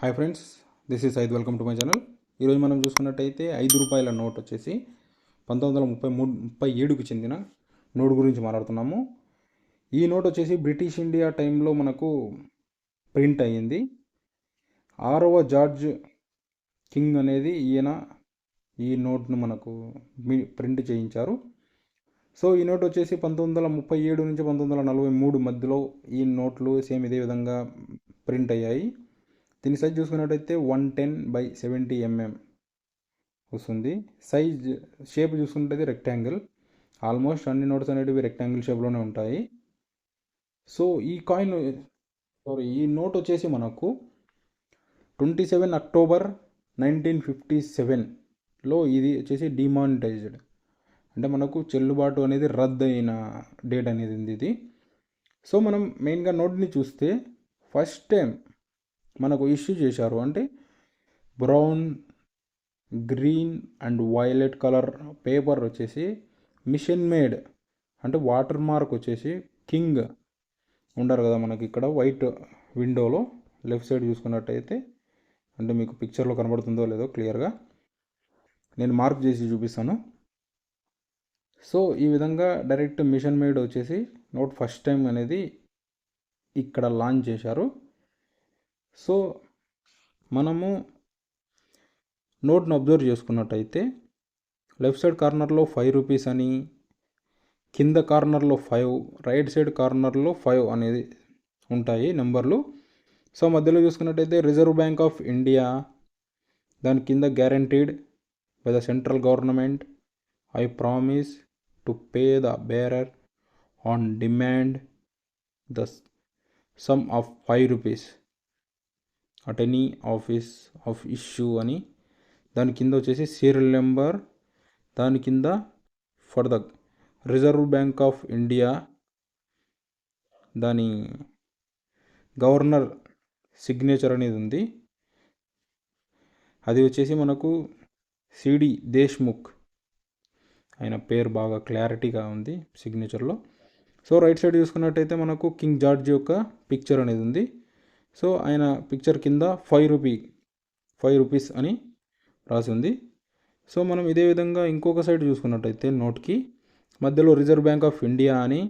Hi friends, this is Syed. Welcome to my channel. ఈరోజు మనం చూసుకున్నట్టయితే ₹5 నోట్ వచ్చేసి 1937కు చెందిన నోట్ గురించి మాట్లాడుతున్నాము. ఈ నోట్ వచ్చేసి బ్రిటిష్ ఇండియా టైంలో మనకు ప్రింట్ అయ్యింది. 6వ జార్జ్ కింగ్ అనేది ఈ నోట్ను మనకు ప్రింట్ చేయించారు. సో ఈ నోట్ వచ్చేసి 1937 నుంచి 1943 మధ్యలో ఈ నోట్లు సేమ్ ఇదే విధంగా ప్రింట్ అయ్యాయి. దీని సైజ్ చూసుకున్నట్టయితే 110/70 mm వస్తుంది. షేప్ చూసుకున్నట్టయితే రెక్టాంగిల్. ఆల్మోస్ట్ అన్ని నోట్స్ అనేటివి రెక్టాంగిల్ షేప్లోనే ఉంటాయి. సో ఈ నోట్ వచ్చేసి మనకు 27 అక్టోబర్ 1957లో ఇది వచ్చేసి డిమానిటైజ్డ్, అంటే మనకు చెల్లుబాటు అనేది రద్దు అయిన డేట్ అనేది ఉంది ఇది. సో మనం మెయిన్గా నోట్ని చూస్తే ఫస్ట్ టైం మనకు ఇష్యూ చేశారు అంటే brown, green and violet colour paper వచ్చేసి మిషన్ మేడ్, అంటే వాటర్ మార్క్ వచ్చేసి కింగ్ ఉండరు కదా మనకి ఇక్కడ వైట్ విండోలో లెఫ్ట్ సైడ్ చూసుకున్నట్టయితే, అంటే మీకు పిక్చర్లో కనబడుతుందో లేదో క్లియర్గా నేను మార్క్ చేసి చూపిస్తాను. సో ఈ విధంగా డైరెక్ట్ మిషన్ మేడ్ వచ్చేసి నోట్ ఫస్ట్ టైం అనేది ఇక్కడ లాంచ్ చేశారు. సో మనము నోట్ను అబ్జర్వ్ చేసుకున్నట్టయితే లెఫ్ట్ సైడ్ కార్నర్లో ₹5 అని, కింద కార్నర్లో 5, రైట్ సైడ్ కార్నర్లో 5 అనేది ఉంటాయి నెంబర్లు. సో మధ్యలో చూసుకున్నట్టయితే రిజర్వ్ బ్యాంక్ ఆఫ్ ఇండియా, దాని కింద guaranteed by the central government, I promise to pay the bearer on demand the sum of ₹5 at any office of issue అని, దాని కింద వచ్చేసి సీరియల్ నెంబర్, దాని కింద for the reserve bank of India, దాని governor signature అనేది ఉంది. అది వచ్చేసి మనకు సిడి దేశ్ముఖ్, ఆయన పేరు బాగా క్లారిటీగా ఉంది సిగ్నేచర్లో. సో రైట్ సైడ్ చూసుకున్నట్టయితే మనకు కింగ్ జార్జ్ యొక్క పిక్చర్ అనేది ఉంది. సో ఆయన పిక్చర్ కింద ₹5 అని రాసి ఉంది. సో మనం ఇదే విధంగా ఇంకొక సైడ్ చూసుకున్నట్టయితే నోట్కి మధ్యలో రిజర్వ్ బ్యాంక్ ఆఫ్ ఇండియా అని,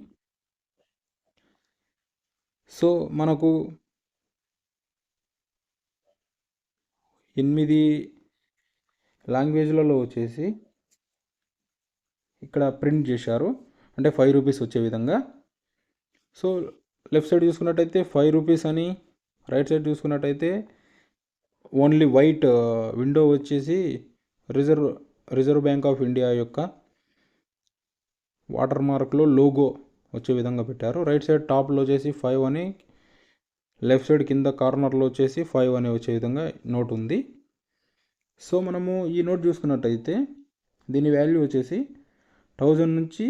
సో మనకు 8 లాంగ్వేజ్లలో వచ్చేసి ఇక్కడ ప్రింట్ చేశారు, అంటే ₹5 వచ్చే విధంగా. సో లెఫ్ట్ సైడ్ చూసుకున్నట్టయితే ₹5 అని, రైట్ సైడ్ చూసుకున్నట్టయితే ఓన్లీ వైట్ విండో వచ్చేసి రిజర్వ్ బ్యాంక్ ఆఫ్ ఇండియా యొక్క వాటర్ మార్క్లో లోగో వచ్చే విధంగా పెట్టారు. రైట్ సైడ్ టాప్లో వచ్చేసి 5 అని, లెఫ్ట్ సైడ్ కింద కార్నర్లో వచ్చేసి 5 అని వచ్చే విధంగా నోట్ ఉంది. సో మనము ఈ నోట్ చూసుకున్నట్టయితే దీని వాల్యూ వచ్చేసి 1000 నుంచి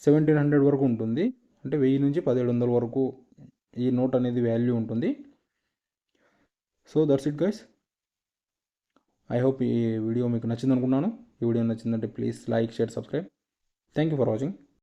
1700 వరకు ఉంటుంది, అంటే 1000 నుంచి 1700 వరకు ఈ నోట్ అనేది వాల్యూ ఉంటుంది. So that's it guys. I hope ఈ వీడియో మీకు నచ్చింది అనుకున్నాను. ఈ వీడియో నచ్చిందంటే please like, share, subscribe. Thank you for watching.